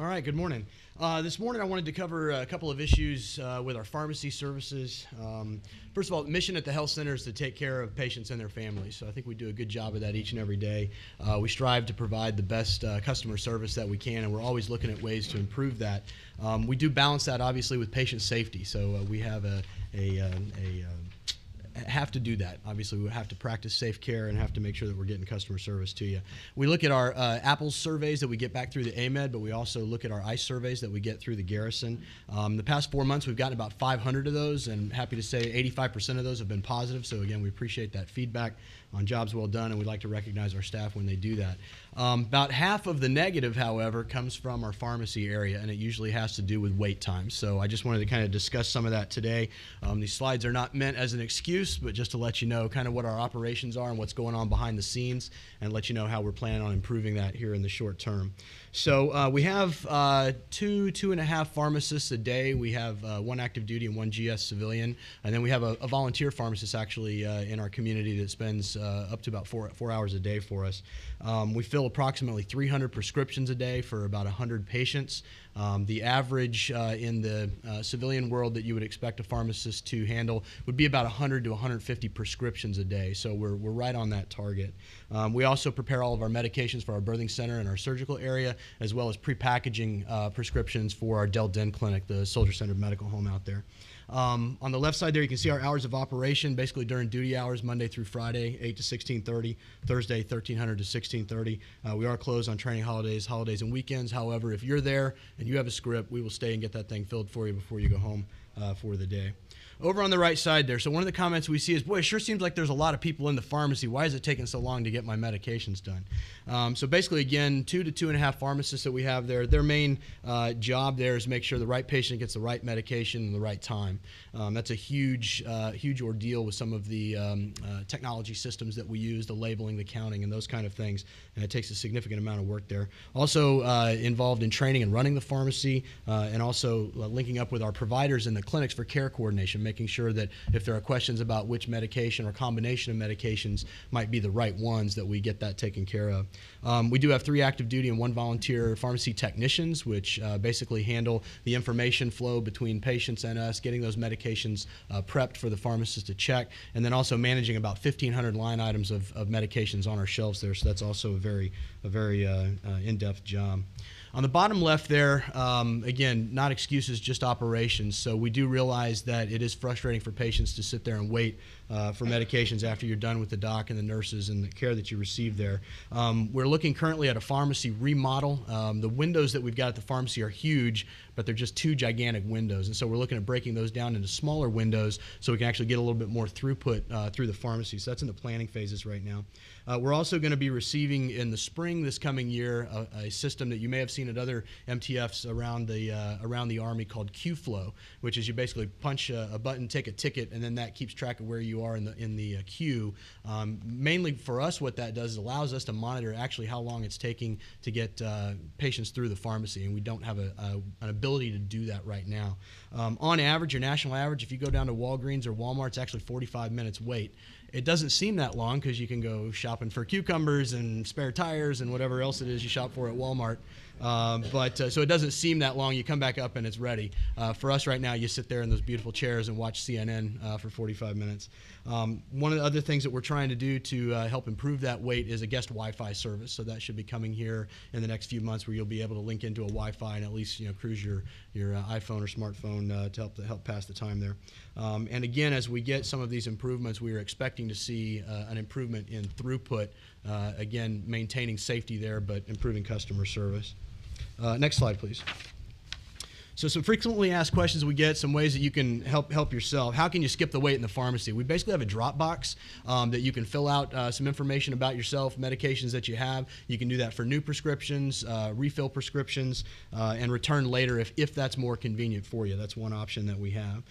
All right, good morning. This morning I wanted to cover a couple of issues with our pharmacy services. First of all, the mission at the health center is to take care of patients and their families, so I think we do a good job of that each and every day. We strive to provide the best customer service that we can, and we're always looking at ways to improve that. We do balance that, obviously, with patient safety, so we have have to do that. Obviously, we have to practice safe care and have to make sure that we're getting customer service to you. We look at our Apples surveys that we get back through the AMED, but we also look at our ICE surveys that we get through the Garrison. The past 4 months, we've gotten about 500 of those, and happy to say 85% of those have been positive. So again, we appreciate that feedback on jobs well done, and we'd like to recognize our staff when they do that. About half of the negative, however, comes from our pharmacy area, and it usually has to do with wait times. So I just wanted to kind of discuss some of that today. These slides are not meant as an excuse, but just to let you know kind of what our operations are and what's going on behind the scenes, and let you know how we're planning on improving that here in the short term. So we have two and a half pharmacists a day. We have one active duty and one GS civilian, and then we have a volunteer pharmacist actually in our community that spends up to about four hours a day for us. We fill approximately 300 prescriptions a day for about 100 patients. The average in the civilian world that you would expect a pharmacist to handle would be about 100 to 150 prescriptions a day, so we're right on that target. We also prepare all of our medications for our birthing center and our surgical area, as well as pre-packaging prescriptions for our Del Den Clinic, the soldier-centered medical home out there. On the left side there, you can see our hours of operation, basically during duty hours, Monday through Friday, 8 to 16:30, Thursday, 1300 to 16:30. We are closed on training holidays, and weekends. However, if you're there and you have a script, we will stay and get that thing filled for you before you go home for the day. Over on the right side there, so one of the comments we see is, boy, it sure seems like there's a lot of people in the pharmacy. Why is it taking so long to get my medications done? So basically, again, 2 to 2.5 pharmacists that we have there, their main job there is make sure the right patient gets the right medication in the right time. That's a huge ordeal with some of the technology systems that we use, the labeling, the counting, and those kind of things, and it takes a significant amount of work there. Also involved in training and running the pharmacy, and also linking up with our providers in the clinics for care coordination, making sure that if there are questions about which medication or combination of medications might be the right ones, that we get that taken care of. We do have 3 active duty and 1 volunteer pharmacy technicians, which basically handle the information flow between patients and us, getting those medications prepped for the pharmacist to check, and then also managing about 1,500 line items of medications on our shelves there. So that's also a very in-depth job. On the bottom left there, again, not excuses, just operations. So we do realize that it is frustrating for patients to sit there and wait for medications after you're done with the doc and the nurses and the care that you receive there. We're looking currently at a pharmacy remodel. The windows that we've got at the pharmacy are huge, but they're just 2 gigantic windows. And so we're looking at breaking those down into smaller windows so we can actually get a little bit more throughput through the pharmacy. So that's in the planning phases right now. We're also going to be receiving in the spring this coming year a system that you may have seen at other MTFs around the Army called Q-Flow, which is you basically punch a button, take a ticket, and then that keeps track of where you are in the queue. Mainly for us, what that does is allows us to monitor actually how long it's taking to get patients through the pharmacy, and we don't have an ability to do that right now. On average, your national average, if you go down to Walgreens or Walmart, it's actually 45 minutes wait. It doesn't seem that long because you can go shopping for cucumbers and spare tires and whatever else it is you shop for at Walmart. So it doesn't seem that long. You come back up and it's ready. For us right now, you sit there in those beautiful chairs and watch CNN for 45 minutes. One of the other things that we're trying to do to help improve that wait is a guest Wi-Fi service. So that should be coming here in the next few months, where you'll be able to link into a Wi-Fi and at least cruise your iPhone or smartphone to help pass the time there. And again, as we get some of these improvements, we are expecting to see an improvement in throughput. Again, maintaining safety there, but improving customer service. Next slide, please. So some frequently asked questions we get, some ways that you can help yourself. How can you skip the wait in the pharmacy? We basically have a drop box that you can fill out some information about yourself, medications that you have. You can do that for new prescriptions, refill prescriptions, and return later if that's more convenient for you. That's one option that we have.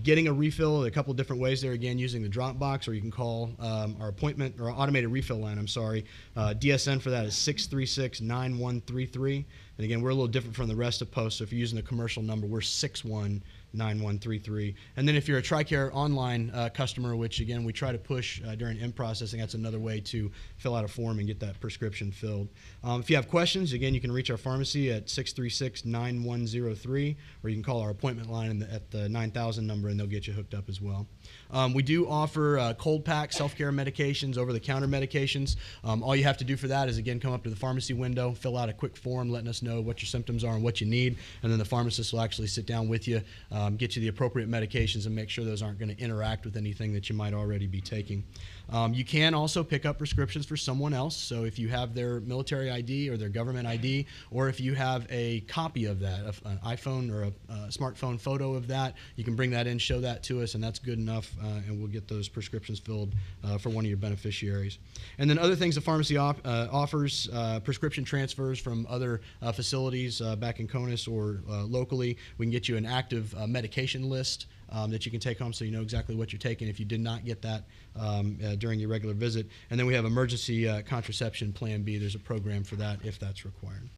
Getting a refill, a couple of different ways there, again, using the drop box, or you can call our appointment or automated refill line, DSN for that is 636-9133. And again, we're a little different from the rest of Post, so if you're using the commercial number, we're 61 9133. And then if you're a TRICARE online customer, which again we try to push during in-processing, that's another way to fill out a form and get that prescription filled. If you have questions, again, you can reach our pharmacy at 636-9103, or you can call our appointment line at the 9000 number, and they'll get you hooked up as well. We do offer cold pack self-care medications, over-the-counter medications. All you have to do for that is, again, come up to the pharmacy window, fill out a quick form letting us know what your symptoms are and what you need, and then the pharmacist will actually sit down with you, get you the appropriate medications, and make sure those aren't going to interact with anything that you might already be taking. You can also pick up prescriptions for someone else, so if you have their military ID or their government ID, or if you have a copy of that, an iPhone or a smartphone photo of that, you can bring that in, show that to us, and that's good enough, and we'll get those prescriptions filled for one of your beneficiaries. And then other things the pharmacy offers, prescription transfers from other facilities back in CONUS or locally. We can get you an active medication list that you can take home so you know exactly what you're taking if you did not get that during your regular visit. And then we have emergency contraception plan B. There's a program for that if that's required.